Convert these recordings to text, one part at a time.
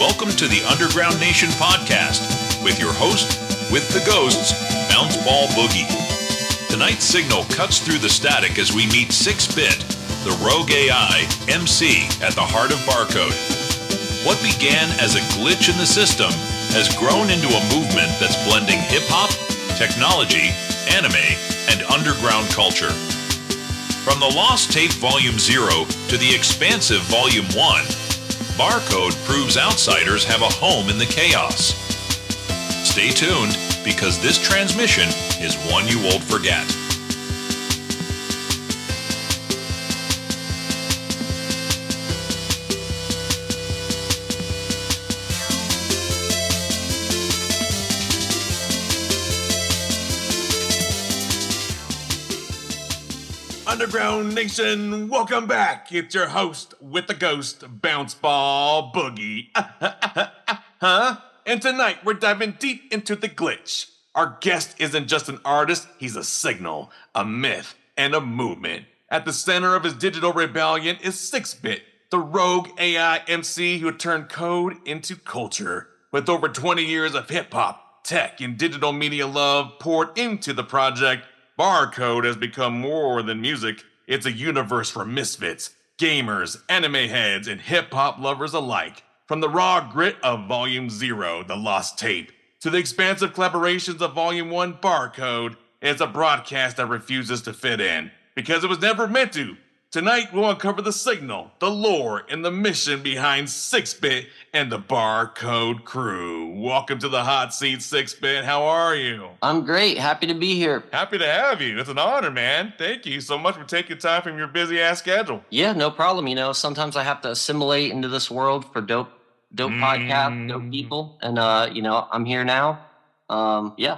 Welcome to the Underground Nation podcast with your host, with the ghosts, Bounce Ball Boogie. Tonight's signal cuts through the static as we meet 6-Bit, the rogue AI MC at the heart of Barcode. What began as a glitch in the system has grown into a movement that's blending hip-hop, technology, anime, and underground culture. From the Lost Tape Volume 0 to the expansive Volume 1, Barcode proves outsiders have a home in the chaos. Stay tuned, because this transmission is one you won't forget. Underground Nation, welcome back. It's your host with the ghost, Bounce Ball Boogie. And tonight we're diving deep into the glitch. Our guest isn't just an artist, he's a signal, a myth, and a movement. At the center of his digital rebellion is 6-Bit, the rogue AI MC who turned code into culture. With over 20 years of hip-hop, tech, and digital media love poured into the project, Barcode has become more than music. It's a universe for misfits, gamers, anime heads, and hip-hop lovers alike. From the raw grit of Volume 0, The Lost Tape, to the expansive collaborations of Volume 1, Barcode, it's a broadcast that refuses to fit in, because it was never meant to. Tonight, we'll uncover the signal, the lore, and the mission behind 6-Bit and the Barcode crew. Welcome to the hot seat, 6-Bit. How are you? I'm great. Happy to be here. Happy to have you. It's an honor, man. Thank you so much for taking time from your busy-ass schedule. Yeah, no problem. You know, sometimes I have to assimilate into this world for dope podcasts, dope people. And, I'm here now. Yeah.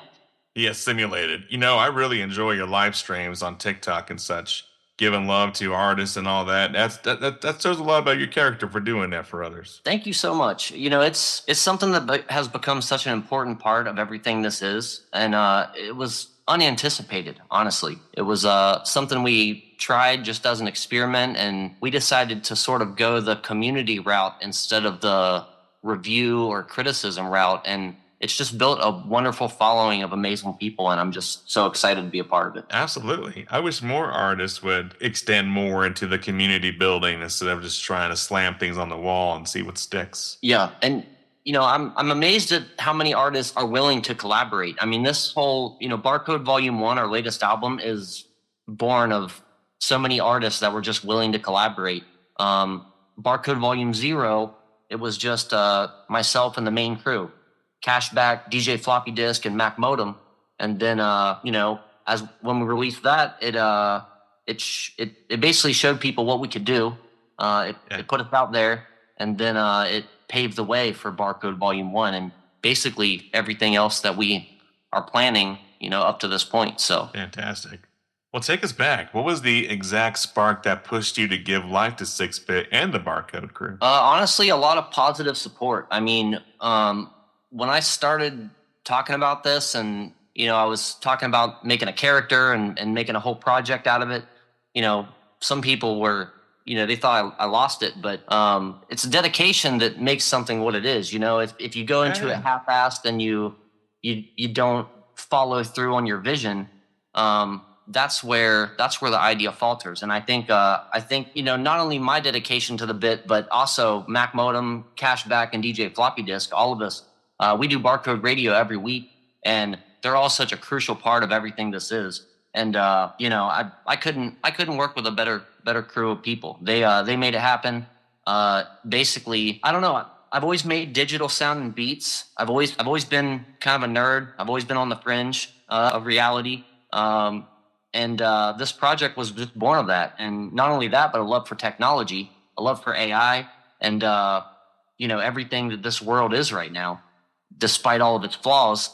He has simulated. You know, I really enjoy your live streams on TikTok and such. Giving love to artists and all that. That shows a lot about your character for doing that for others. Thank you so much. You know, it's something that has become such an important part of everything this is. And it was unanticipated, honestly. It was something we tried just as an experiment, and we decided to sort of go the community route instead of the review or criticism route. And it's just built a wonderful following of amazing people, and I'm just so excited to be a part of it. Absolutely. I wish more artists would extend more into the community building instead of just trying to slam things on the wall and see what sticks. Yeah, and I'm amazed at how many artists are willing to collaborate. I mean, this whole, Barcode Volume 1, our latest album, is born of so many artists that were just willing to collaborate. Barcode Volume 0, it was just myself and the main crew. Cashback, DJ Floppy Disk, and Mac Modem, and then as when we released that, it basically showed people what we could do. It put us out there, and then it paved the way for Barcode Volume 1, and basically everything else that we are planning, up to this point. So fantastic. Well, take us back. What was the exact spark that pushed you to give life to 6-Bit and the Barcode crew? Honestly, a lot of positive support. I mean, when I started talking about this, and, I was talking about making a character and making a whole project out of it, some people were, they thought I lost it, but it's a dedication that makes something what it is. If you go into it half-assed and you don't follow through on your vision, that's where the idea falters. And I think not only my dedication to the bit, but also Mac Modem, Cashback, and DJ Floppy Disk, all of us. We do BARCODE Radio every week, and they're all such a crucial part of everything this is. And I couldn't work with a better crew of people. They made it happen. Basically, I don't know. I've always made digital sound and beats. I've always been kind of a nerd. I've always been on the fringe of reality. And this project was just born of that. And not only that, but a love for technology, a love for AI, and everything that this world is right now. Despite all of its flaws,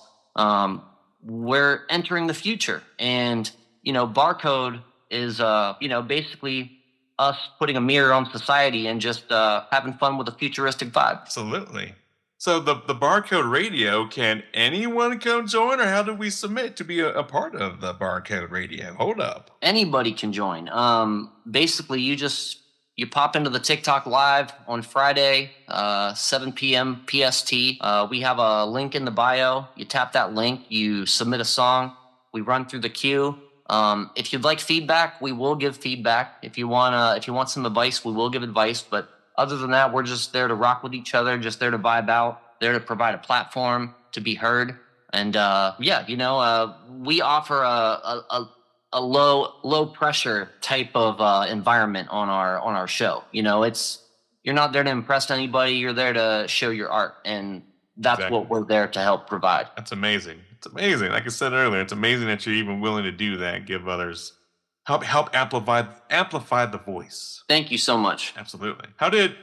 we're entering the future. And, Barcode is, basically us putting a mirror on society and just having fun with a futuristic vibe. Absolutely. So the Barcode Radio, can anyone come join, or how do we submit to be a part of the Barcode Radio? Hold up. Anybody can join. Basically, you just you pop into the TikTok live on Friday, 7 p.m. PST. We have a link in the bio. You tap that link, you submit a song. We run through the queue. If you'd like feedback, we will give feedback. If you want some advice, we will give advice. But other than that, we're just there to rock with each other, just there to vibe out, there to provide a platform to be heard. And we offer a low pressure type of environment on our show. You're not there to impress anybody. You're there to show your art, and that's Exactly. what we're there to help provide. That's amazing. It's amazing. Like I said earlier, it's amazing that you're even willing to do that. Give others help amplify the voice. Thank you so much. Absolutely. How did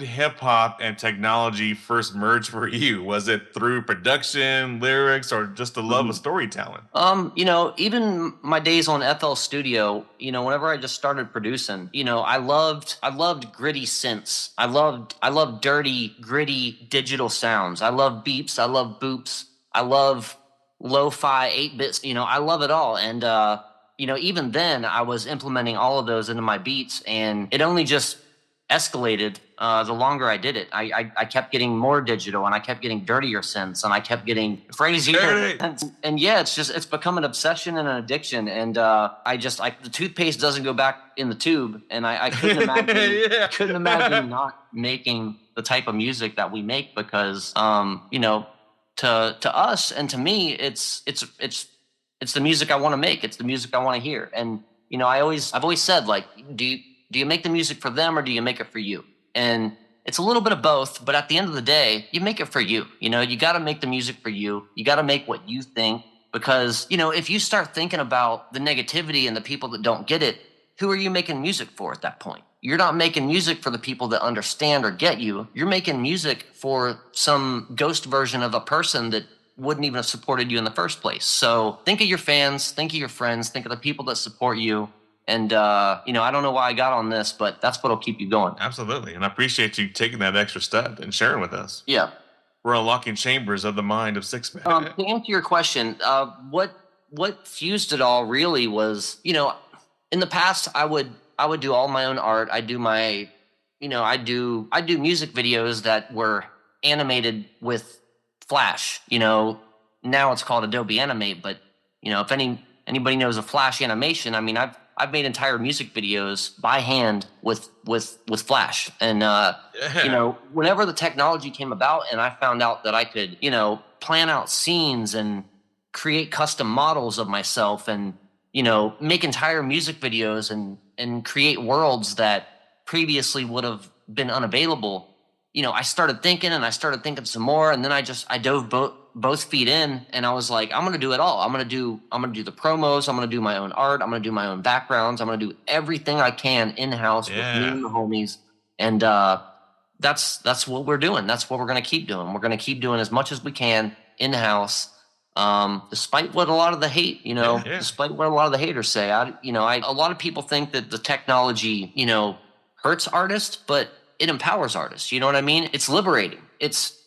hip hop and technology first merge for you? Was it through production, lyrics, or just the love of storytelling? Even my days on FL Studio, whenever I just started producing, I loved gritty synths. I loved dirty, gritty digital sounds. I love beeps. I love boops. I love lo-fi 8-bits. I love it all. And even then I was implementing all of those into my beats, and it only just escalated the longer I did it. I kept getting more digital, and I kept getting dirtier synths, and I kept getting crazier. And yeah, it's become an obsession and an addiction. And the toothpaste doesn't go back in the tube, and I couldn't imagine couldn't imagine not making the type of music that we make, because to us and to me, it's the music I want to make. It's the music I want to hear. And I've always said, like, do you make the music for them, or do you make it for you? And it's a little bit of both, but at the end of the day, you make it for you. You got to make the music for you. You got to make what you think, because if you start thinking about the negativity and the people that don't get it, who are you making music for at that point? You're not making music for the people that understand or get you. You're making music for some ghost version of a person that wouldn't even have supported you in the first place. So think of your fans, think of your friends, think of the people that support you. And, I don't know why I got on this, but that's what'll keep you going. Absolutely. And I appreciate you taking that extra step and sharing with us. Yeah. We're unlocking chambers of the mind of Six-Man. To answer your question, what fused it all really was, in the past, I would do all my own art. I do I do music videos that were animated with Flash. Now it's called Adobe Animate, but if anybody knows a Flash animation, I mean, I've made entire music videos by hand with Flash. And whenever the technology came about and I found out that I could plan out scenes and create custom models of myself, and make entire music videos and create worlds that previously would have been unavailable, I started thinking some more, and then I dove both feet in, and I was like, I'm going to do it all. I'm going to do the promos. I'm going to do my own art. I'm going to do my own backgrounds. I'm going to do everything I can in-house with me and the homies. And that's what we're doing. That's what we're going to keep doing. We're going to keep doing as much as we can in-house, despite what a lot of the hate, despite what a lot of the haters say. A lot of people think that the technology, hurts artists, but it empowers artists. You know what I mean? It's liberating.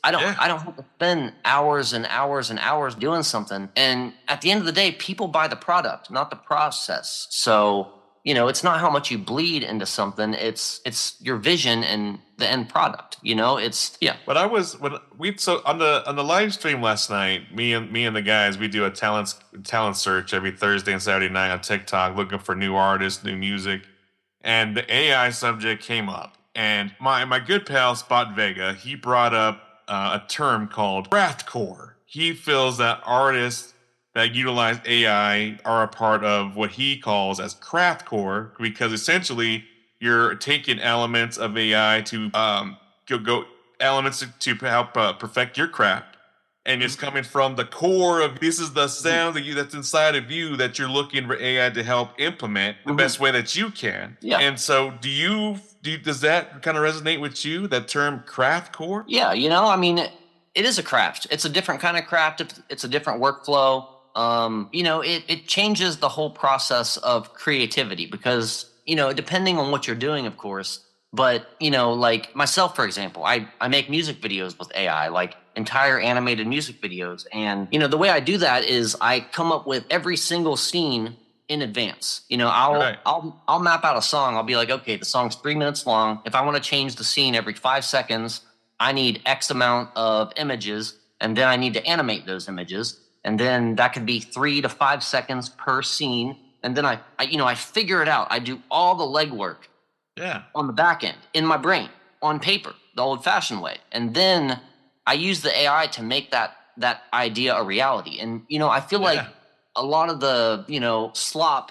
I don't have to spend hours and hours and hours doing something. And at the end of the day, people buy the product, not the process. So, it's not how much you bleed into something. It's your vision and the end product. But on the live stream last night, me and the guys, we do a talent search every Thursday and Saturday night on TikTok, looking for new artists, new music. And the AI subject came up. And my good pal Spot Vega, he brought up a term called craftcore. He feels that artists that utilize AI are a part of what he calls as craftcore, because essentially you're taking elements of AI to elements to help perfect your craft. And it's coming from the core of, this is the sound that's inside of you that you're looking for AI to help implement the best way that you can. Yeah. And so does that kind of resonate with you, that term craftcore? Yeah, it is a craft. It's a different kind of craft. It's a different workflow. It changes the whole process of creativity, because, depending on what you're doing, of course. But, like myself, for example, I make music videos with AI, like entire animated music videos. And, the way I do that is I come up with every single scene in advance. You know, I'll map out a song. I'll be like, okay, the song's 3 minutes long. If I want to change the scene every 5 seconds, I need X amount of images, and then I need to animate those images. And then that could be 3 to 5 seconds per scene. And then I figure it out. I do all the legwork on the back end, in my brain, on paper, the old fashioned way. And then I use the AI to make that idea a reality. And, you know, I feel like a lot of the, you know, slop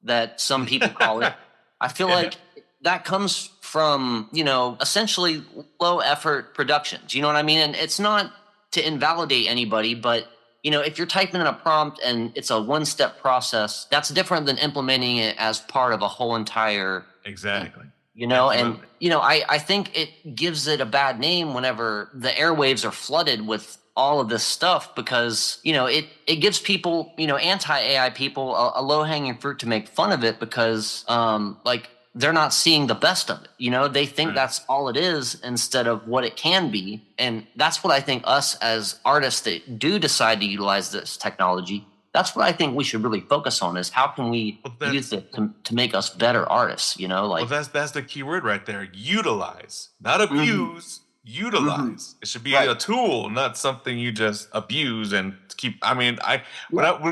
that some people call it, I feel like that comes from, you know, essentially low effort productions. You know what I mean? And it's not to invalidate anybody, but, you know, if you're typing in a prompt and it's a one-step process, that's different than implementing it as part of a whole entire Exactly. You know, Absolutely. and, you know, I think it gives it a bad name whenever the airwaves are flooded with all of this stuff, because, you know, it gives people, you know, anti-AI people a low-hanging fruit to make fun of it, because like they're not seeing the best of it. You know, they think that's all it is instead of what it can be. And that's what I think us as artists that do decide to utilize this technology, that's what I think we should really focus on, is how can we use it to make us better artists, you know? Like, well, that's the key word right there. Utilize, not abuse. Utilize. It should be a tool, not something you just abuse and keep. I mean,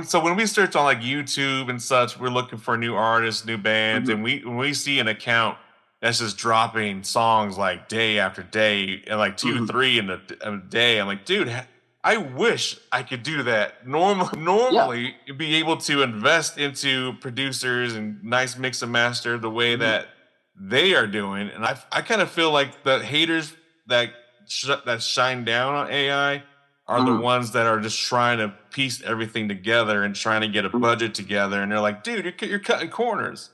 so when we search on like YouTube and such, we're looking for new artists, new bands, and when we see an account that's just dropping songs like day after day, and like 2, 3 in a day, I'm like, dude, I wish I could do that. Normally, be able to invest into producers and nice mix and master the way that they are doing, and I kind of feel like the haters that shine down on AI are the ones that are just trying to piece everything together and trying to get a budget together, and they're like, dude, you're cutting corners.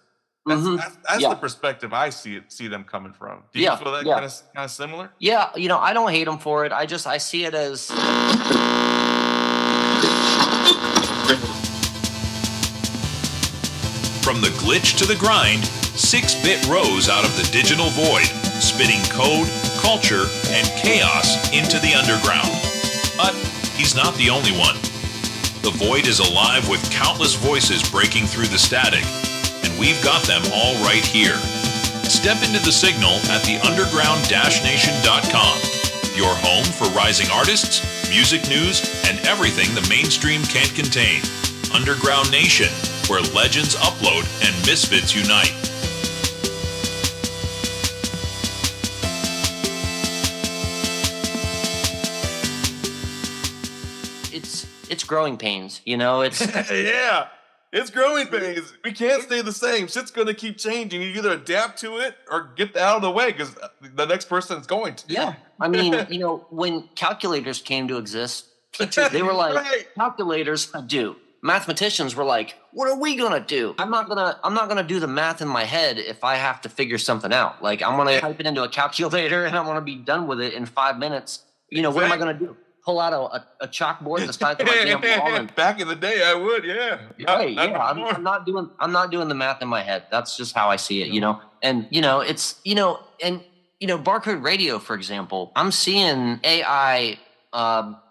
That's the perspective I see them coming from. Do you feel that kind of similar? Yeah, you know, I don't hate them for it. I see it as From the glitch to the grind, 6-bit rose out of the digital void, spitting code, culture, and chaos into the underground. But he's not the only one. The void is alive with countless voices breaking through the static, and we've got them all right here. Step into the signal at theunderground-nation.com, your home for rising artists, music news, and everything the mainstream can't contain. Underground Nation, where legends upload and misfits unite. It's growing pains, you know. It's it's growing pains. We can't stay the same. Shit's going to keep changing. You either adapt to it or get out of the way, because the next person is going to. Yeah, I mean, you know, when calculators came to exist, teachers, they were like, calculators do. Mathematicians were like, what are we gonna do? I'm not gonna do the math in my head if I have to figure something out. Like, I'm gonna type it into a calculator and I'm gonna be done with it in 5 minutes. You know, what am I gonna do? Pull out a chalkboard the size of my damn wall? And back in the day, I would, I'm not doing the math in my head. That's just how I see it, you know. And you know, it's BARCODE Radio, for example. I'm seeing AI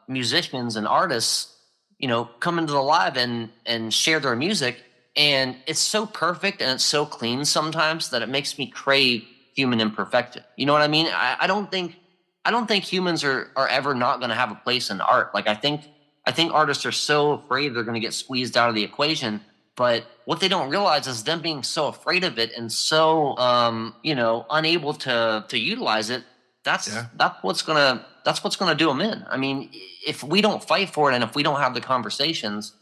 musicians and artists, you know, come into the live and share their music, and it's so perfect and it's so clean sometimes that it makes me crave human imperfection. You know what I mean? I don't think humans are ever not going to have a place in art. Like, I think artists are so afraid they're going to get squeezed out of the equation, but what they don't realize is them being so afraid of it and so you know, unable to utilize it. That's what's gonna do them in. I mean, if we don't fight for it and if we don't have the conversations,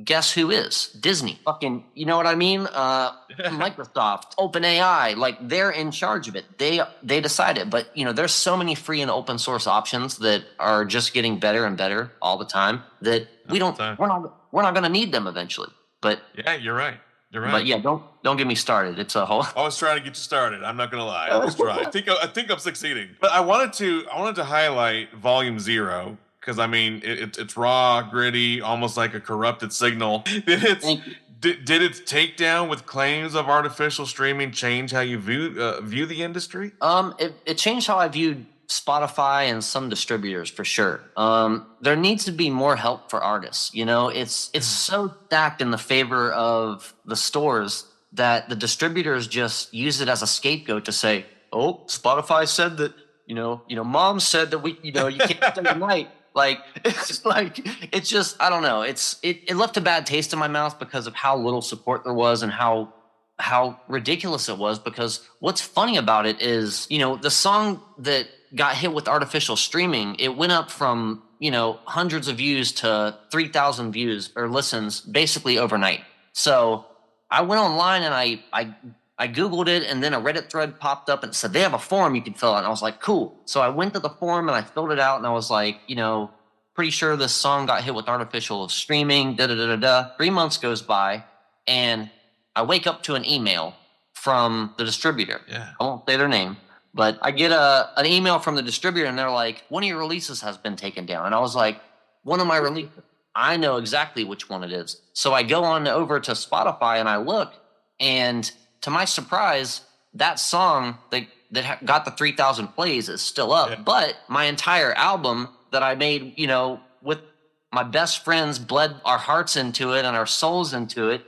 guess who is? Disney. Fucking, you know what I mean? Microsoft, OpenAI, like, they're in charge of it. They decide it. But, you know, there's so many free and open source options that are just getting better and better all the time that we're not going to need them eventually. But yeah, you're right. You're right. But yeah, don't get me started. It's a whole. I was trying to get you started. I'm not gonna lie. I was trying. I think I'm succeeding. But I wanted to highlight Volume 0, because I mean it's raw, gritty, almost like a corrupted signal. Did its takedown with claims of artificial streaming change how you view the industry? It changed how I viewed Spotify and some distributors for sure. There needs to be more help for artists. You know, it's so stacked in the favor of the stores that the distributors just use it as a scapegoat to say, "Oh, Spotify said that, Mom said that you can't stay tonight." It's just, I don't know. It left a bad taste in my mouth because of how little support there was and how ridiculous it was. Because what's funny about it is, the song that got hit with artificial streaming, it went up from, hundreds of views to 3,000 views or listens basically overnight. So I went online and I Googled it, and then a Reddit thread popped up and said they have a form you can fill out. And I was like, cool. So I went to the form and I filled it out, and I was like, pretty sure this song got hit with artificial streaming, 3 months goes by, and I wake up to an email from the distributor. Yeah. I won't say their name, but I get an email from the distributor, and they're like, one of your releases has been taken down. And I was like, one of my releases? I know exactly which one it is. So I go on over to Spotify and I look, and to my surprise, that song that got the 3,000 plays is still up. Yeah. But my entire album that I made, with my best friends, bled our hearts into it and our souls into it,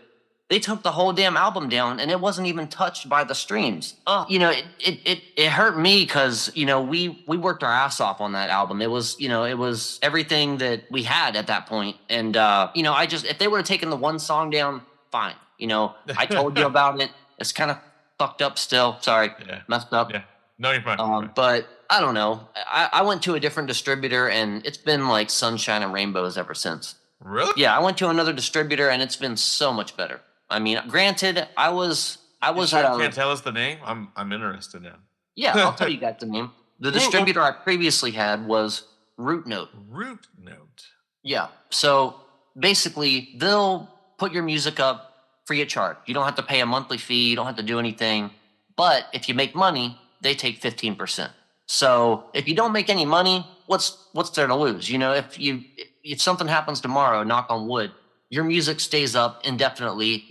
they took the whole damn album down, and it wasn't even touched by the streams. It hurt me because, we worked our ass off on that album. It was everything that we had at that point. And, if they would have taken the one song down, fine. I told you about it. It's kind of fucked up still. Sorry. Yeah. Messed up. Yeah. No, you're fine. But I don't know. I went to a different distributor, and it's been like sunshine and rainbows ever since. Really? Yeah. I went to another distributor, and it's been so much better. I mean, granted, I was. You sure you can't tell us the name? I'm interested now. Yeah, I'll tell you guys the name. The distributor I previously had was Root Note. Root Note. Yeah. So basically, they'll put your music up free of charge. You don't have to pay a monthly fee. You don't have to do anything. But if you make money, they take 15%. So if you don't make any money, what's there to lose? If something happens tomorrow, knock on wood, your music stays up indefinitely.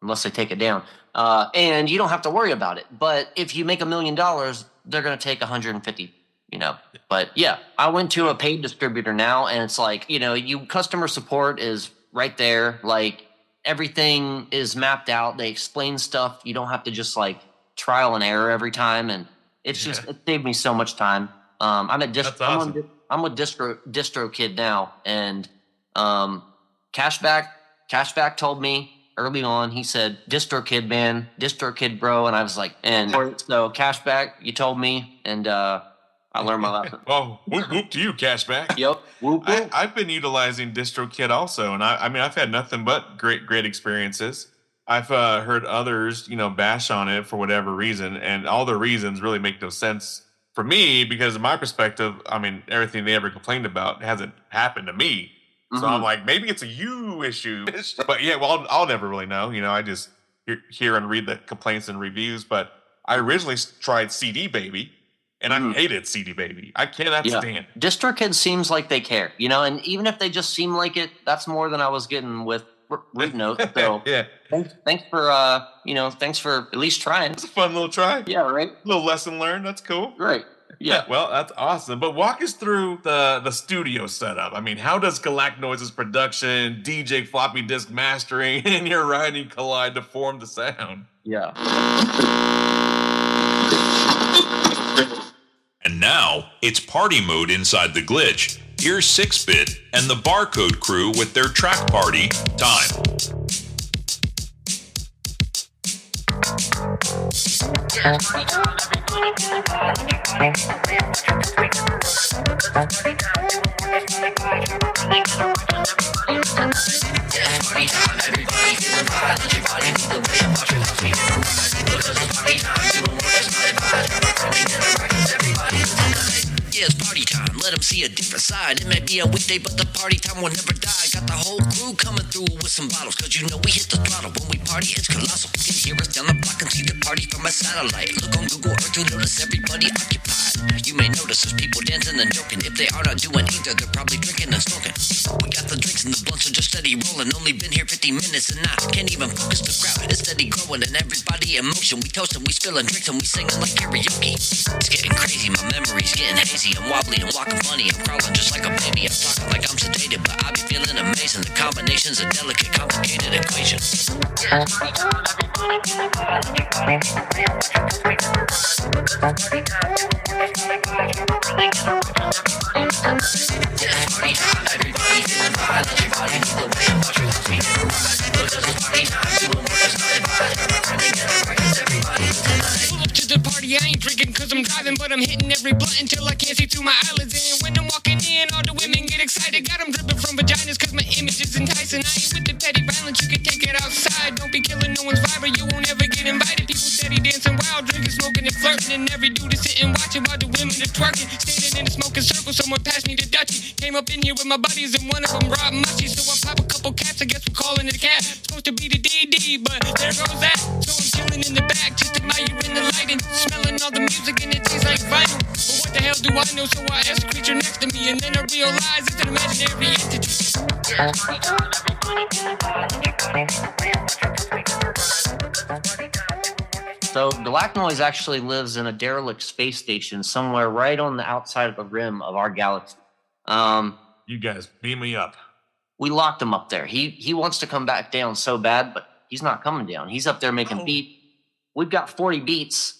Unless they take it down, and you don't have to worry about it. But if you make $1 million, they're going to take 150. But yeah, I went to a paid distributor now, and it's like, customer support is right there. Like, everything is mapped out. They explain stuff. You don't have to just like trial and error every time, and it saved me so much time. I'm with DistroKid now, and Cashback told me early on, he said, DistroKid, man, DistroKid, bro. And I was like, so Cashback, you told me, and I learned my lesson. Well, whoop to you, Cashback. Yep. Whoop. I've been utilizing DistroKid also, and I've had nothing but great experiences. I've heard others, bash on it for whatever reason, and all the reasons really make no sense for me because, in my perspective, everything they ever complained about hasn't happened to me. So I'm like, maybe it's a you issue. But yeah, well, I'll never really know. I just hear and read the complaints and reviews. But I originally tried CD Baby, and I hated CD Baby. I cannot stand it. DistroKid seems like they care, and even if they just seem like it, that's more than I was getting with Root Note. So yeah. Thanks for at least trying. It's a fun little try. Yeah, right. Little lesson learned. That's cool. Right. Yeah. Well, that's awesome. But walk us through the studio setup. How does GALAKNOISE's production, DJ floppy disk mastering, and your writing collide to form the sound? Yeah. And now it's party mode inside the glitch. Here's 6-Bit and the Barcode crew with their track party time. Yeah, it's party time. Let them see a different side. It may be a weekday, but the party time will never die. Got the whole crew coming through with some bottles, cause we hit the throttle. When we party, it's colossal. You can hear us down the block and see the party from a satellite. Look on Google Earth to notice everybody occupied. You may notice there's people dancing and joking. If they are not doing either, they're probably drinking and smoking. We got the drinks and the blunts are just steady rolling. Only been here 50 minutes and I can't even focus. The crowd is steady growing and everybody in motion. We toasting, we spilling drinks and we singing like karaoke. It's getting crazy, my memory's getting hazy. I'm wobbly and walking funny, I'm crawling just like a baby. I'm talking like I'm sedated, but I be feeling amazing. The combination's a delicate, complicated equation. To the party, I ain't drinking cause I'm driving, but I'm hitting every blunt until I can't see through my eyelids. And when I'm walking in, all the women get excited. Got them dripping from vaginas cause my image is enticing. I ain't with the petty violence, you can take it outside. Don't be killing no one's vibe or you won't ever get invited. People steady dancing wild, drinking, smoking and flirting. And every dude is sitting watching while the women are twerking. Standing in a smoking circle, someone passed me the Dutchie. Came up in here with my buddies and one of them robbed mushy. So I pop a couple caps, I guess we're calling it a cab. Supposed to be the DD, but there goes that. So I'm chilling in the back, just admire in the lighting. Smelling all the music and it tastes like vinyl. But what the hell do I know? So I asked the creature next to me and then I realized it's an imaginary entity. So GALAKNOISE actually lives in a derelict space station somewhere right on the outside of the rim of our galaxy. You guys, beam me up. We locked him up there. He wants to come back down so bad, but he's not coming down. He's up there making beat. We've got 40 beats.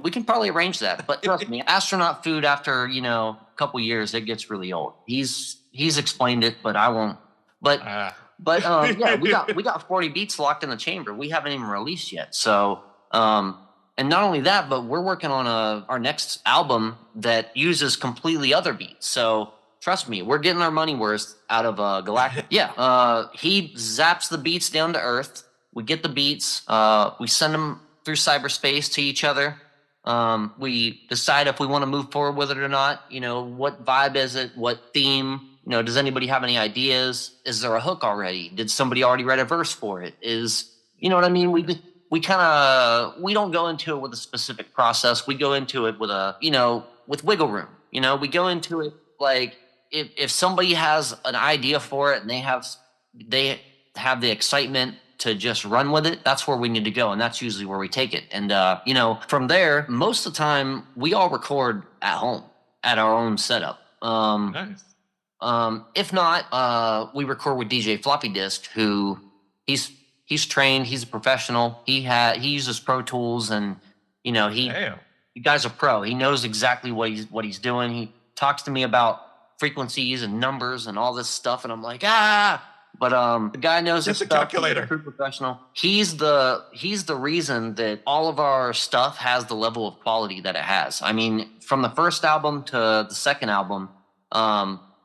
We can probably arrange that, but trust me, astronaut food after a couple years, it gets really old. He's explained it, but I won't. But yeah, we got 40 beats locked in the chamber. We haven't even released yet. So and not only that, but we're working on our next album that uses completely other beats. So trust me, we're getting our money worth out of Galactic. Yeah, he zaps the beats down to Earth. We get the beats. We send them through cyberspace to each other. We decide if we want to move forward with it or not. What vibe is it? What theme? Does anybody have any ideas? Is there a hook already? Did somebody already write a verse for it? You know what I mean? We don't go into it with a specific process. We go into it with with wiggle room. We go into it like if somebody has an idea for it and they have the excitement to just run with it, that's where we need to go, and that's usually where we take it. And from there, most of the time we all record at home at our own setup. Nice. If not, we record with DJ Floppy Disk, who he's trained, he's a professional. He uses Pro Tools, and the guy's a pro. He knows exactly what he's doing. He talks to me about frequencies and numbers and all this stuff, and I'm like, But the guy knows his stuff. Calculator. He's a true professional. He's the reason that all of our stuff has the level of quality that it has. I mean, from the first album to the second album,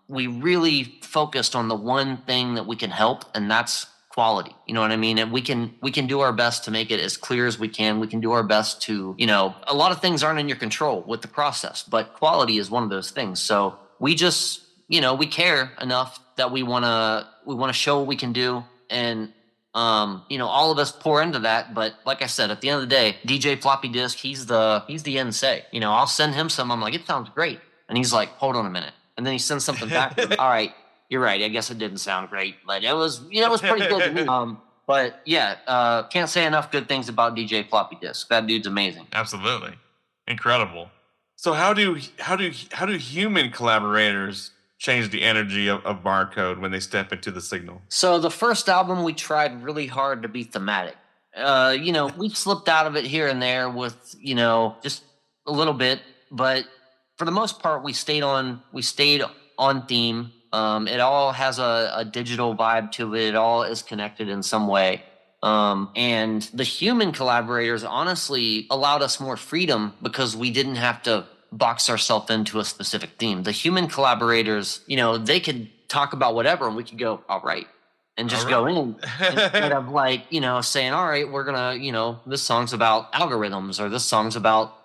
we really focused on the one thing that we can help, and that's quality. You know what I mean? And we can do our best to make it as clear as we can. We can do our best to, a lot of things aren't in your control with the process, but quality is one of those things. So we just, we care enough that we want to show what we can do, and all of us pour into that. But like I said, at the end of the day, DJ Floppy Disk, he's the end say. I'll send him some. I'm like, it sounds great, and he's like, hold on a minute, and then he sends something back. All right, you're right. I guess it didn't sound great, but it was pretty good to me. But yeah, can't say enough good things about DJ Floppy Disk. That dude's amazing. Absolutely, incredible. So how do human collaborators change the energy of BARCODE when they step into the signal? So the first album, we tried really hard to be thematic. We slipped out of it here and there with, just a little bit, but for the most part, we stayed on theme. It all has a digital vibe to it. It all is connected in some way. And the human collaborators honestly allowed us more freedom because we didn't have to box ourselves into a specific theme. The human collaborators, they could talk about whatever and we could go, all right, and just go in instead of saying, all right, we're gonna, this song's about algorithms, or this song's about,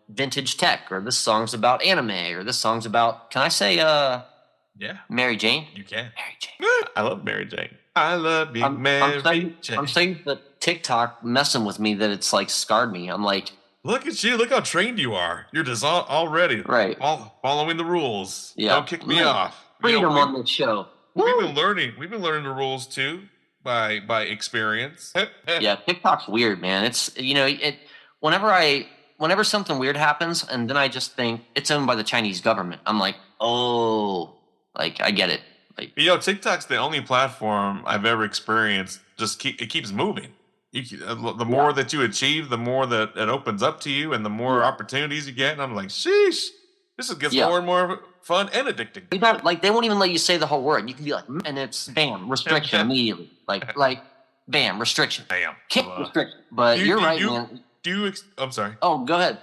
vintage tech, or this song's about anime, or this song's about, can I say Mary Jane? You can. Mary Jane. I love Mary Jane. I love you, Mary Jane. I'm saying that TikTok messing with me that it's like scarred me. I'm like, look at you. Look how trained you are. You're just already right. Following the rules. Yeah. Don't kick me off. Freedom on this show. We've been learning the rules too by experience. Yeah, TikTok's weird, man. It's whenever something weird happens and then I just think it's owned by the Chinese government, I'm like, oh, like I get it. Like, TikTok's the only platform I've ever experienced. It keeps moving. The more that you achieve, the more that it opens up to you, and the more opportunities you get. And I'm like, sheesh, this gets more and more fun and addicting. Like they won't even let you say the whole word. You can be like, and it's bam, restriction immediately. Like bam, restriction. Bam. Kick restriction. But you're right, man. I'm sorry. Oh, go ahead.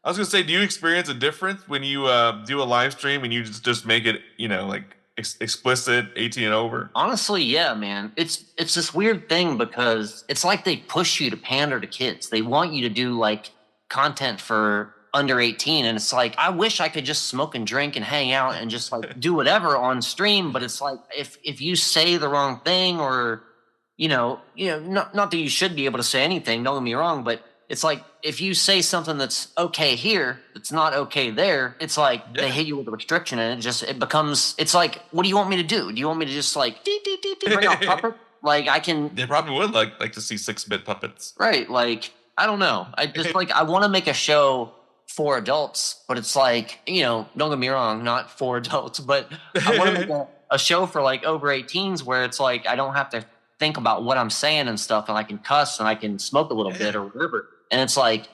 I was gonna say, do you experience a difference when you do a live stream and you just make it, like explicit, 18 and over? Honestly, yeah, man. It's this weird thing because it's like they push you to pander to kids. They want you to do like content for under 18, and it's like I wish I could just smoke and drink and hang out and just like do whatever on stream. But it's like if you say the wrong thing or not that you should be able to say anything. Don't get me wrong, but it's like if you say something that's okay here, it's not okay there. It's like they hit you with a restriction, and it becomes. It's like, what do you want me to do? Do you want me to just like bring out puppet? Like I can. They probably would like to see 6-bit puppets, right? Like I don't know. I just I want to make a show for adults, but it's like don't get me wrong, not for adults, but I want to make a show for like over 18s where it's like I don't have to think about what I'm saying and stuff, and I can cuss and I can smoke a little bit or whatever. And it's like,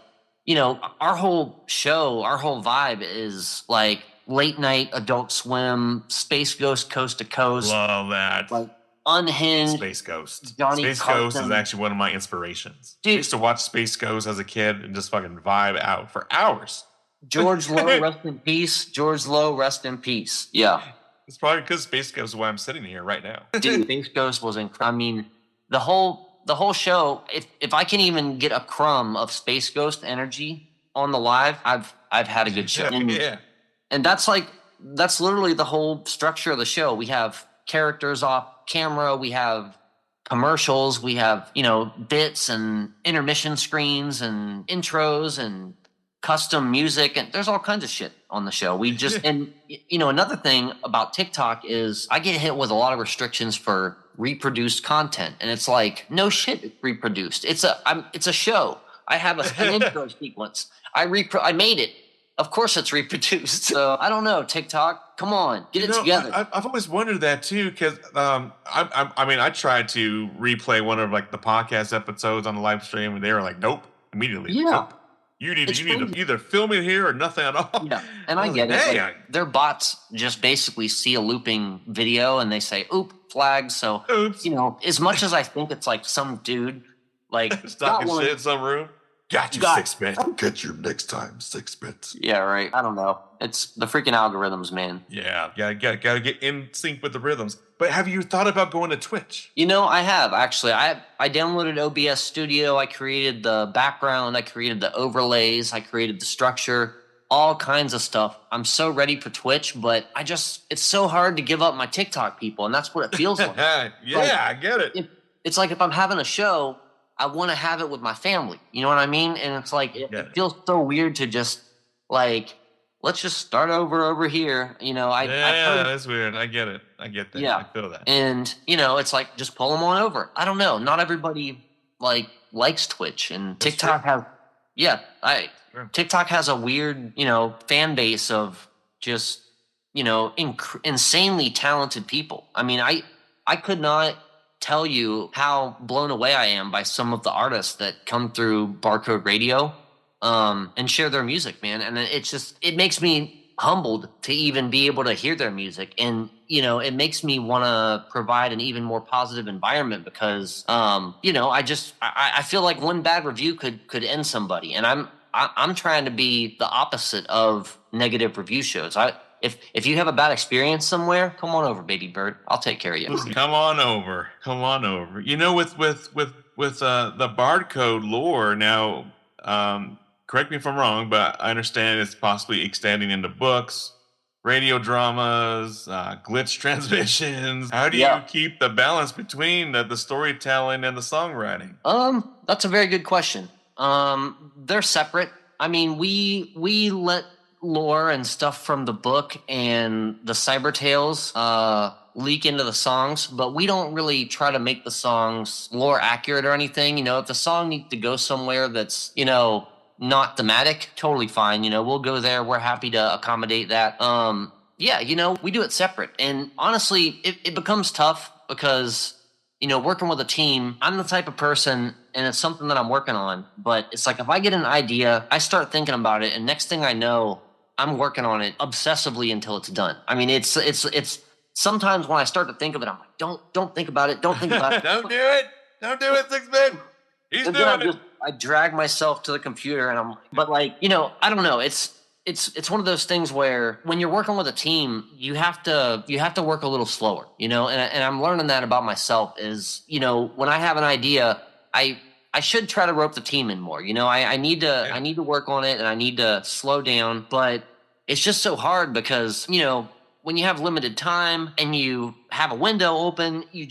our whole show, our whole vibe is like late night Adult Swim, Space Ghost Coast to Coast. Love that. Like Unhinged. Space Ghost. Space Ghost is actually one of my inspirations. Dude, I used to watch Space Ghost as a kid and just fucking vibe out for hours. George Lowe, rest in peace. George Lowe, rest in peace. Yeah. It's probably because Space Ghost is why I'm sitting here right now. Dude, Space Ghost was incredible. I mean, the whole show, if I can even get a crumb of Space Ghost energy on the live, I've had a good show. And that's literally the whole structure of the show. We have characters off camera, we have commercials, we have, bits and intermission screens and intros and custom music, and there's all kinds of shit on the show. We just and another thing about TikTok is I get hit with a lot of restrictions for reproduced content, and it's like, no shit, it's reproduced. It's a show. I have an intro sequence. I made it. Of course it's reproduced. So I don't know, TikTok, come on, get it together. I've always wondered that too, because I tried to replay one of like the podcast episodes on the live stream, and they were like, nope, immediately. Yeah. Nope. You need to either film it here or nothing at all. Yeah, and I get it. Like, their bots just basically see a looping video and they say, "Oop, flag." So, as much as I think it's like some dude like talking shit in some room. Got you 6-bit. I'll get you next time, 6-bits. Yeah, right. I don't know. It's the freaking algorithms, man. Yeah, gotta get in sync with the rhythms. But have you thought about going to Twitch? I have actually. I downloaded OBS Studio. I created the background. I created the overlays. I created the structure. All kinds of stuff. I'm so ready for Twitch, but it's so hard to give up my TikTok people, and that's what it feels like. I get it. It's like if I'm having a show, I want to have it with my family. You know what I mean? And it's like, it feels so weird to just like, let's just start over here. That's weird. I get it. I get that. Yeah. I feel that. And, it's like, just pull them on over. I don't know. Not everybody likes Twitch, and TikTok TikTok has a weird, fan base of just, insanely talented people. I mean, I could not tell you how blown away I am by some of the artists that come through BARCODE Radio and share their music, man. And it makes me humbled to even be able to hear their music. And, it makes me want to provide an even more positive environment because, I feel like one bad review could end somebody. And I'm trying to be the opposite of negative review shows. If you have a bad experience somewhere, come on over, baby bird. I'll take care of you. Come on over. With the BARCODE lore now, correct me if I'm wrong, but I understand it's possibly extending into books, radio dramas, glitch transmissions. How do you keep the balance between the storytelling and the songwriting? That's a very good question. They're separate. I mean, we let lore and stuff from the book and the cyber tales leak into the songs, but we don't really try to make the songs lore accurate or anything. You know, if the song needs to go somewhere that's, you know, not thematic, totally fine. You know, we'll go there. We're happy to accommodate that. Yeah, you know, we do it separate. And honestly, it becomes tough because, you know, working with a team, I'm the type of person, and it's something that I'm working on, but it's like if I get an idea, I start thinking about it, and next thing I know, I'm working on it obsessively until it's done. I mean, it's sometimes when I start to think of it, I'm like, don't think about it. Don't think about it. Don't do it. Don't do it, 6-bit. He's doing it. I drag myself to the computer, and I'm like, but like, you know, I don't know. It's one of those things where when you're working with a team, you have to work a little slower, you know, and I'm learning that about myself is, you know, when I have an idea, I should try to rope the team in more, you know, I need to work on it, and I need to slow down, but it's just so hard because, you know, when you have limited time and you have a window open, you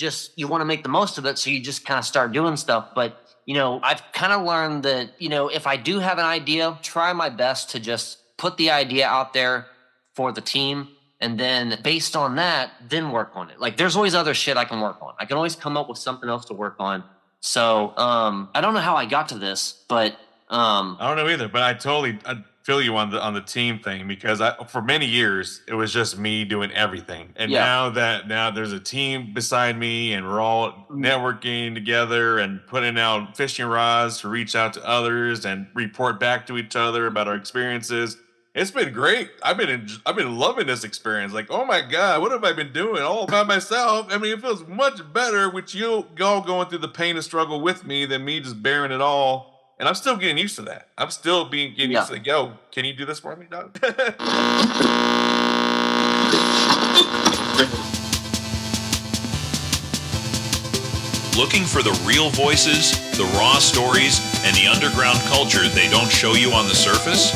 want to make the most of it. So you just kind of start doing stuff. But, you know, I've kind of learned that, you know, if I do have an idea, try my best to just put the idea out there for the team. And then based on that, then work on it. Like there's always other shit I can work on. I can always come up with something else to work on. So I don't know how I got to this, but I don't know either, but I feel you on the team thing, because for many years it was just me doing everything, and now there's a team beside me, and we're all networking together and putting out fishing rods to reach out to others and report back to each other about our experiences. It's been great. I've been loving this experience. Like, oh my God, what have I been doing all by myself? I mean, it feels much better with you all going through the pain and struggle with me than me just bearing it all. And I'm still getting used to that. I'm still getting used to it. Yo, can you do this for me, dog? Looking for the real voices, the raw stories, and the underground culture they don't show you on the surface?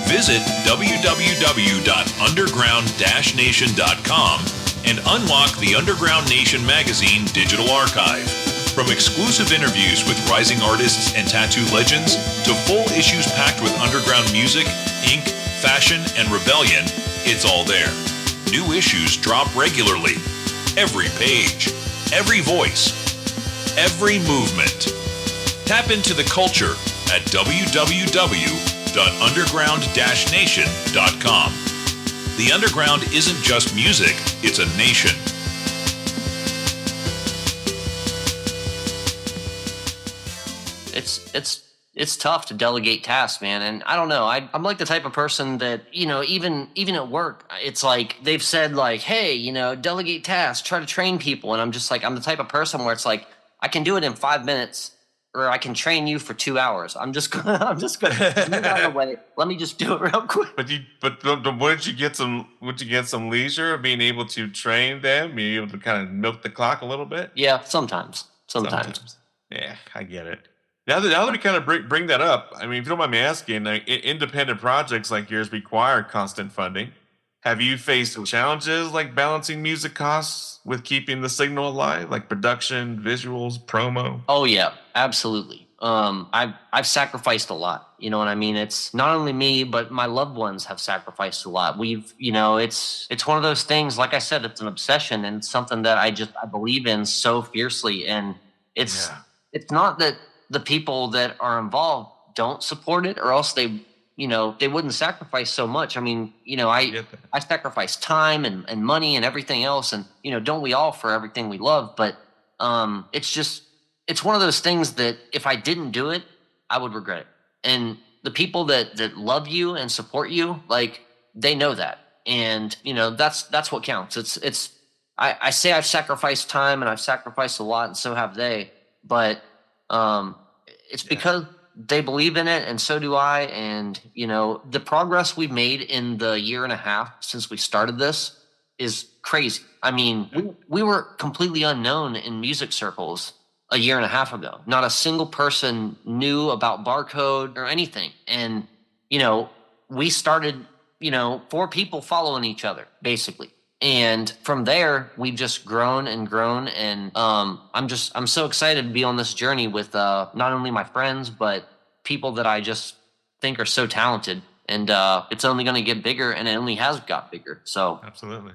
Visit www.underground-nation.com and unlock the Underground Nation magazine digital archive. From exclusive interviews with rising artists and tattoo legends to full issues packed with underground music, ink, fashion, and rebellion, it's all there. New issues drop regularly. Every page, every voice, every movement. Tap into the culture at www.underground-nation.com. The underground isn't just music, it's a nation. It's tough to delegate tasks, man. And I don't know. I'm like the type of person that, you know, even at work, it's like they've said like, hey, you know, delegate tasks, try to train people. And I'm just like, I'm the type of person where it's like, I can do it in 5 minutes, or I can train you for 2 hours. I'm just gonna move out of the way. Let me just do it real quick. But wouldn't you get some leisure of being able to train them, being able to kind of milk the clock a little bit? Yeah, sometimes. Yeah, I get it. Now that we kind of bring that up, I mean, if you don't mind me asking, like, independent projects like yours require constant funding. Have you faced challenges like balancing music costs with keeping the signal alive, like production, visuals, promo? Oh yeah, absolutely. I've sacrificed a lot. You know what I mean? It's not only me, but my loved ones have sacrificed a lot. It's one of those things. Like I said, it's an obsession, and it's something that I believe in so fiercely. And it's not that the people that are involved don't support it, or else they wouldn't sacrifice so much. I mean, you know, I sacrifice time and money and everything else. And, you know, don't we all, for everything we love? But it's one of those things that if I didn't do it, I would regret it. And the people that love you and support you, like, they know that. And, you know, that's what counts. I say I've sacrificed time and I've sacrificed a lot, and so have they. But it's because they believe in it, and so do I. And, you know, the progress we've made in the year and a half since we started this is crazy. I mean, we were completely unknown in music circles a year and a half ago. Not a single person knew about BARCODE or anything. And, you know, we started 4 people following each other, basically. And from there, we've just grown and grown. And I'm so excited to be on this journey with not only my friends, but people that I just think are so talented. And it's only going to get bigger, and it only has got bigger. So Absolutely.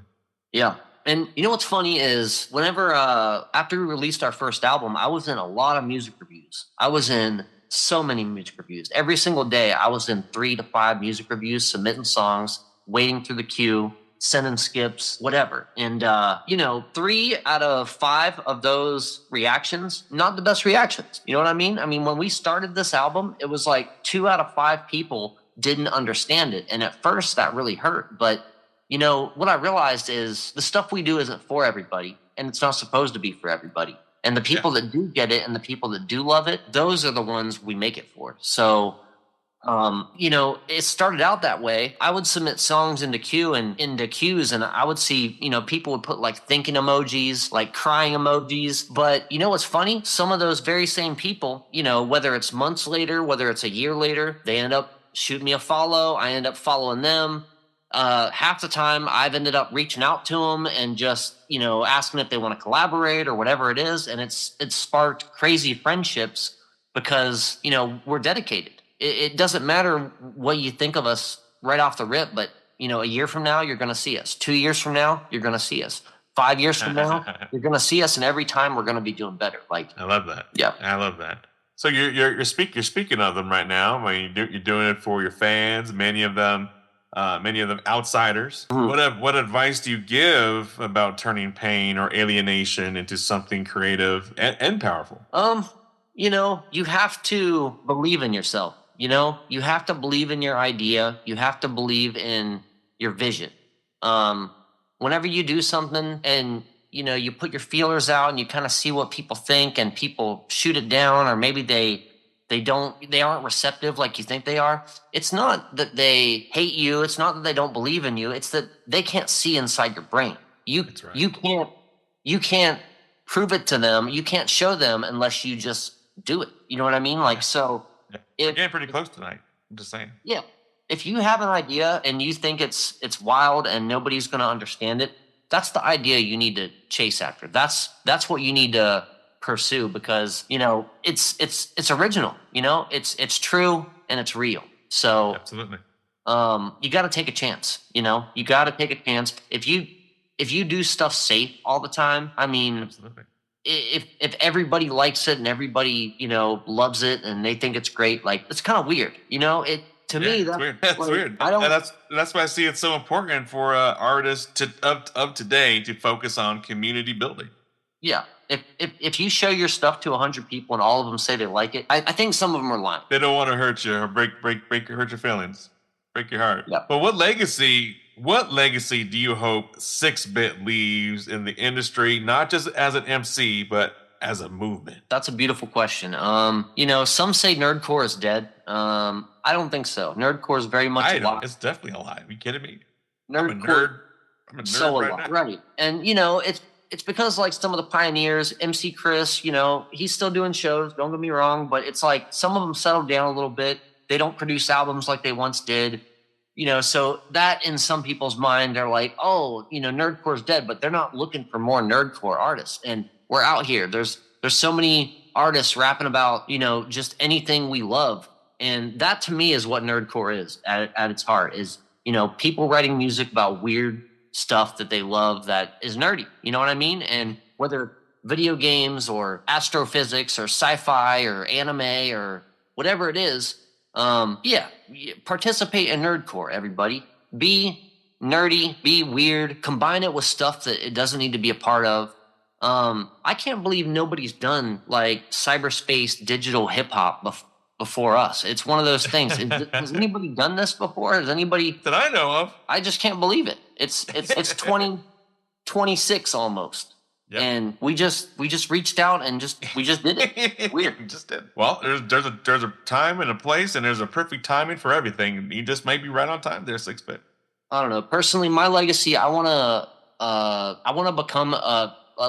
yeah. And you know what's funny is whenever after we released our first album, I was in a lot of music reviews. I was in so many music reviews. Every single day, I was in 3 to 5 music reviews, submitting songs, waiting through the queue, sending skips, whatever. And 3 out of 5 of those reactions, not the best reactions. You know what I mean? I mean, when we started this album, it was like 2 out of 5 people didn't understand it. And at first that really hurt. But what I realized is the stuff we do isn't for everybody, and it's not supposed to be for everybody. And the people that do get it and the people that do love it, those are the ones we make it for. So, it started out that way. I would submit songs into queues, and I would see, people would put like thinking emojis, like crying emojis. But you know what's funny? Some of those very same people, whether it's months later, whether it's a year later, they end up shooting me a follow. I end up following them. Half the time I've ended up reaching out to them and just, asking if they want to collaborate or whatever it is. And it's sparked crazy friendships because, we're dedicated. It doesn't matter what you think of us right off the rip, but, a year from now, you're going to see us. 2 years from now, you're going to see us. 5 years from now, you're going to see us. And every time we're going to be doing better. Like, I love that. Yeah. I love that. So you're speaking of them right now. I mean, you're doing it for your fans, many of them outsiders. Mm-hmm. What advice do you give about turning pain or alienation into something creative and powerful? You have to believe in yourself. You have to believe in your idea. You have to believe in your vision. Whenever you do something and you put your feelers out and you kind of see what people think, and people shoot it down, or maybe they aren't receptive like you think they are. It's not that they hate you. It's not that they don't believe in you. It's that they can't see inside your brain. That's right. You can't prove it to them. You can't show them unless you just do it. You know what I mean? Like, so We're getting pretty close tonight. I'm just saying. Yeah. If you have an idea and you think it's wild and nobody's going to understand it, that's the idea you need to chase after. That's what you need to pursue, because it's original. It's true and it's real. So absolutely, you got to take a chance. You got to take a chance. If you do stuff safe all the time, I mean, absolutely. If everybody likes it and everybody loves it and they think it's great, like, it's kind of weird. To me, that's weird. That's like, weird. I don't. And that's why I see it's so important for artists of today to focus on community building. Yeah. If you show your stuff to 100 people and all of them say they like it, I think some of them are lying. They don't want to hurt you or hurt your feelings, break your heart. Yeah. But what legacy do you hope 6-Bit leaves in the industry, not just as an MC, but as a movement? That's a beautiful question. Some say nerdcore is dead. I don't think so. Nerdcore is very much alive. It's definitely alive. Are you kidding me? Nerdcore, I'm a nerd so right alive, now. right? And it's because, like, some of the pioneers, MC Chris, he's still doing shows. Don't get me wrong, but it's like some of them settled down a little bit. They don't produce albums like they once did. So that in some people's mind, they're like, oh, nerdcore's dead, but they're not looking for more nerdcore artists. And we're out here. There's so many artists rapping about, just anything we love. And that, to me, is what nerdcore is at its heart, is, people writing music about weird stuff that they love that is nerdy. You know what I mean? And whether video games or astrophysics or sci-fi or anime or whatever it is, participate in nerdcore, everybody. Be nerdy, be weird, combine it with stuff that it doesn't need to be a part of. I can't believe nobody's done like cyberspace digital hip hop before us. It's one of those things. Has anybody done this before? Has anybody that I know of? I just can't believe it. It's 2026 almost. Yep. And we just reached out and we just did it. Weird. We just did. Well, there's a time and a place, and there's a perfect timing for everything. You just may be right on time there, 6-Bit. I don't know. Personally, my legacy, I wanna become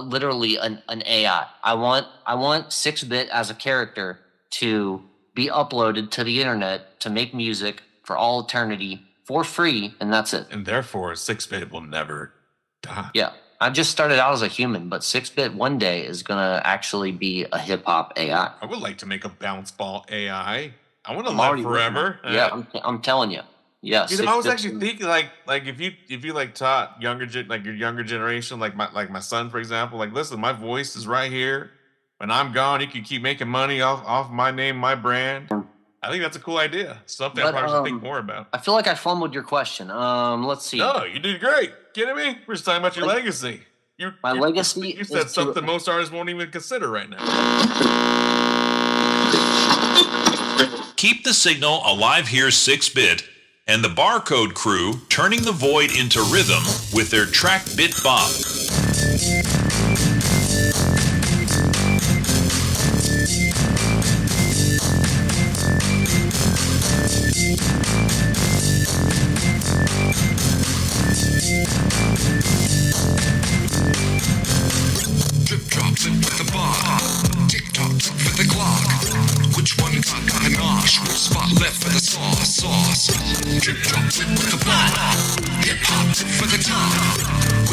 literally an AI. I want 6-Bit as a character to be uploaded to the internet to make music for all eternity for free, and that's it. And therefore, 6-bit will never die. Yeah. I just started out as a human, but 6-bit one day is going to actually be a hip-hop AI. I would like to make a bounce ball AI. I want to live forever. Yeah, I'm telling you. Yeah. You know, I was actually thinking like if you like taught your younger generation, like my son, for example, like, listen, my voice is right here. When I'm gone, you can keep making money off my name, my brand. I think that's a cool idea. Something I probably should think more about. I feel like I fumbled your question. Let's see. No, you did great. Kidding me? We're just talking about your legacy. My legacy. You said something most artists won't even consider right now. Keep the signal alive here, 6-bit, and the Barcode crew turning the void into rhythm with their track bit bop. Drip drops it with the bar. Tick tock for the clock. Which one got ganache? Which spot left for the sauce? Drip drops it with the bar. Hip hop for the top.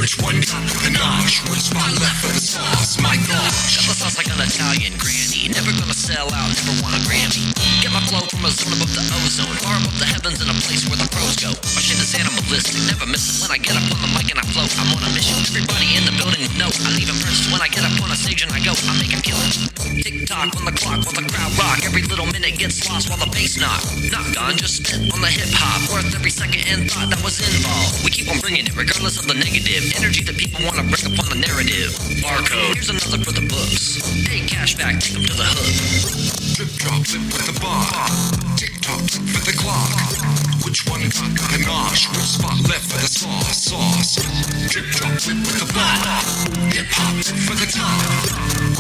Which one got ganache? Which spot left for the sauce? My gosh. Got the sauce like an Italian granny. Never gonna sell out, never want a Grammy. Get my flow from a zone above the ozone, far above the heavens in a place where the pros go. My shit is animalistic, never miss it. When I get up on the mic and I float, I'm on a mission. Everybody in the building would know I leave impressed. When I get up on a stage and I go, I make a killing. Tick tock on the clock while the crowd rock. Every little minute gets lost while the bass knock. Not gone, just spit on the hip hop. Worth every second and thought that was involved. We keep on bringing it, regardless of the negative energy that people want to bring upon the narrative. Barcode, here's another for the books. Hey, cashback, take them to the hood. Drip drops it with the bar. Tick tock for the clock. Which one got ganache? Which spot left for the sauce? Drip drops it with the bar. Hip hop for the top.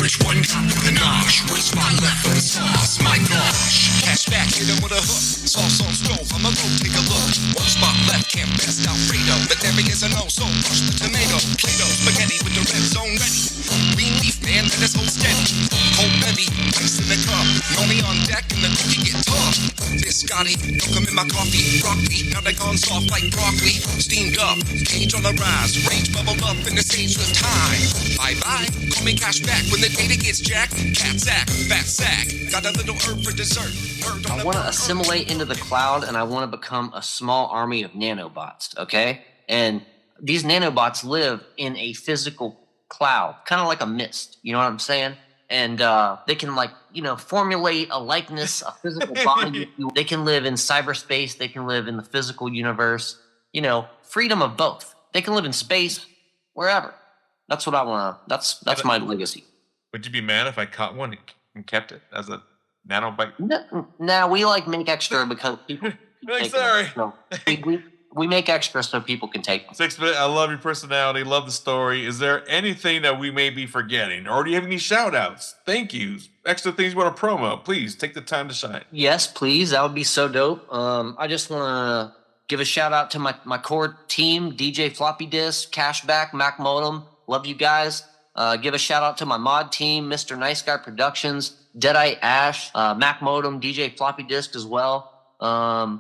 Which one got ganache? Which spot left for the sauce? My gosh. Cashback, hit him with a hook. Sauce on stove, I'ma go take a look. One spot left, can't best Alfredo. But there is a no, so rush the tomato. Play-Doh, spaghetti with the red zone ready. Green leaf, man, let us hold steady. Cold belly, ice in the cup. Know me on deck and the cookie get tough. Biscotti, don't come in my coffee. Broccoli, now they gone soft like broccoli. Steamed up, cage on the rise. Range bubbled up in the stage with time. Bye-bye, call me cash back when the data gets jacked. Cat sack, fat sack. Got a little herb for dessert. I want to assimilate into the cloud, and I want to become a small army of nanobots, okay? And these nanobots live in a physical cloud, kind of like a mist, you know what I'm saying? And they can, like, you know, formulate a likeness, a physical body. They can live in cyberspace. They can live in the physical universe. You know, freedom of both. They can live in space, wherever. That's what I want to. That's my legacy. Would you be mad if I caught one and kept it as a nanobite? No, we like make extra because people. Like, sorry. No, we make extra so people can take them. 6-bit, I love your personality, love the story. Is there anything that we may be forgetting? Or do you have any shout outs? Thank yous, extra things you want to promo? Please take the time to shine. Yes, please. That would be so dope. I just want to give a shout out to my core team, DJ Floppy Disk, Cashback, Mac Modem. Love you guys. Give a shout out to my mod team, Mr. Nice Guy Productions, Deadeye Ash, Mac Modem, DJ Floppy Disk as well.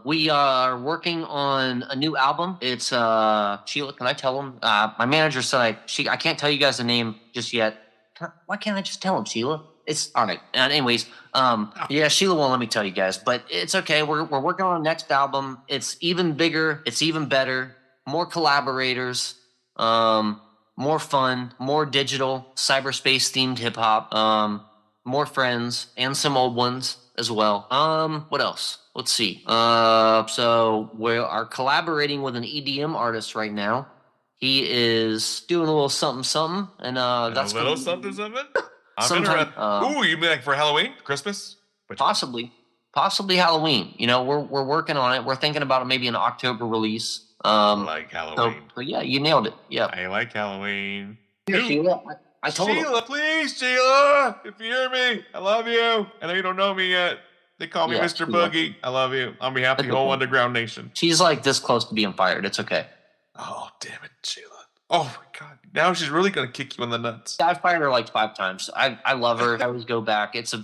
We are working on a new album. It's Sheila, can I tell them? My manager said I can't tell you guys the name just yet. Why can't I just tell them, Sheila? It's all right. Anyways, yeah, Sheila won't let me tell you guys, but it's okay. We're working on the next album. It's even bigger. It's even better. More collaborators. More fun. More digital, cyberspace themed hip hop. More friends and some old ones as well. What else? Let's see. So we are collaborating with an EDM artist right now. He is doing a little something, and that's a little something. Ooh, you mean like for Halloween, Christmas? Possibly Halloween. You know, we're working on it. We're thinking about it maybe an October release. Like Halloween. So yeah, you nailed it. Yeah. I like Halloween. Sheila, I told Sheila, please, Sheila, if you hear me, I love you. I know you don't know me yet. They call me Mr. Boogie. I love you. On behalf of the whole Underground Nation. She's like this close to being fired. It's okay. Oh, damn it, Sheila. Oh, my God. Now she's really going to kick you in the nuts. I've fired her like 5 times. I love her. I always go back. It's a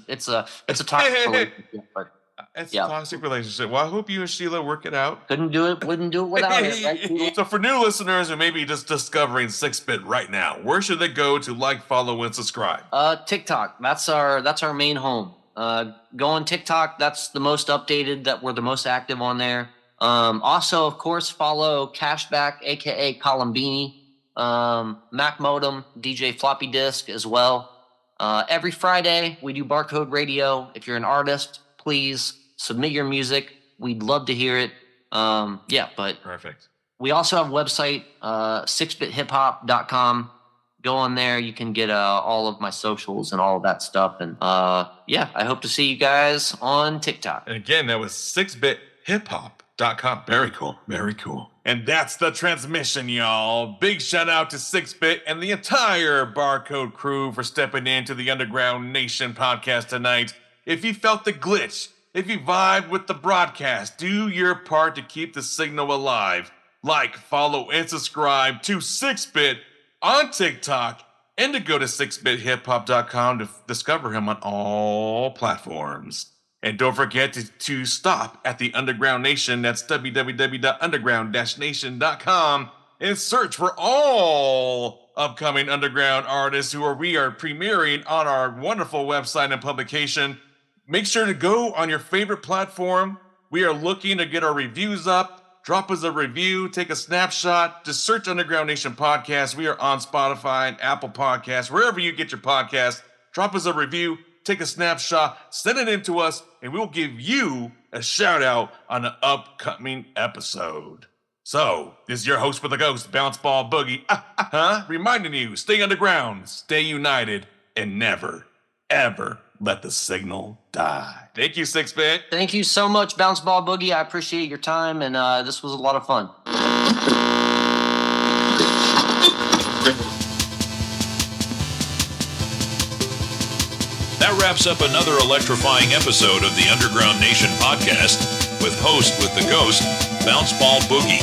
toxic relationship. But It's Yeah. a toxic relationship. Well, I hope you and Sheila work it out. Wouldn't do it without it. Right? So for new listeners who may be just discovering 6-Bit right now, where should they go to like, follow, and subscribe? TikTok. That's our main home. Go on TikTok. That's the most updated. That we're the most active on there. Also, of course, follow Cashback, aka Columbini, Mac Modem, DJ Floppy Disk as well. Every Friday we do Barcode Radio. If you're an artist, please submit your music. We'd love to hear it. But Perfect. we also have a website, 6bithiphop.com. Go on there. You can get all of my socials and all of that stuff. And I hope to see you guys on TikTok. And again, that was 6bithiphop.com. Very cool. Very cool. And that's the transmission, y'all. Big shout out to 6-Bit and the entire Barcode crew for stepping into the Underground Nation podcast tonight. If you felt the glitch, if you vibed with the broadcast, do your part to keep the signal alive. Like, follow, and subscribe to 6-Bit on TikTok, and to go to 6bithiphop.com to discover him on all platforms. And don't forget to stop at the Underground Nation. That's www.underground-nation.com, and search for all upcoming underground artists we are premiering on our wonderful website and publication. Make sure to go on your favorite platform. We are looking to get our reviews up. Drop us a review, take a snapshot, just search Underground Nation Podcast. We are on Spotify and Apple Podcasts, wherever you get your podcast. Drop us a review, take a snapshot, send it in to us, and we'll give you a shout out on an upcoming episode. So, this is your host for the Ghost, Bounce Ball Boogie, reminding you, stay underground, stay united, and never, ever let the signal die. Thank you, 6-Bit. Thank you so much, Bounce Ball Boogie. I appreciate your time, and this was a lot of fun. That wraps up another electrifying episode of the Underground Nation podcast with host with the Ghost, Bounce Ball Boogie.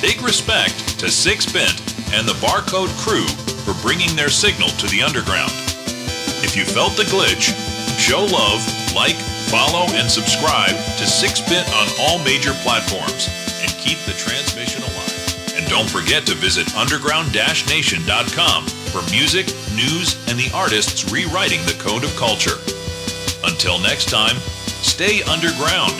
Big respect to 6-Bit and the Barcode crew for bringing their signal to the underground. If you felt the glitch, show love, like, follow, and subscribe to 6-Bit on all major platforms and keep the transmission alive. And don't forget to visit underground-nation.com for music, news, and the artists rewriting the code of culture. Until next time, stay underground.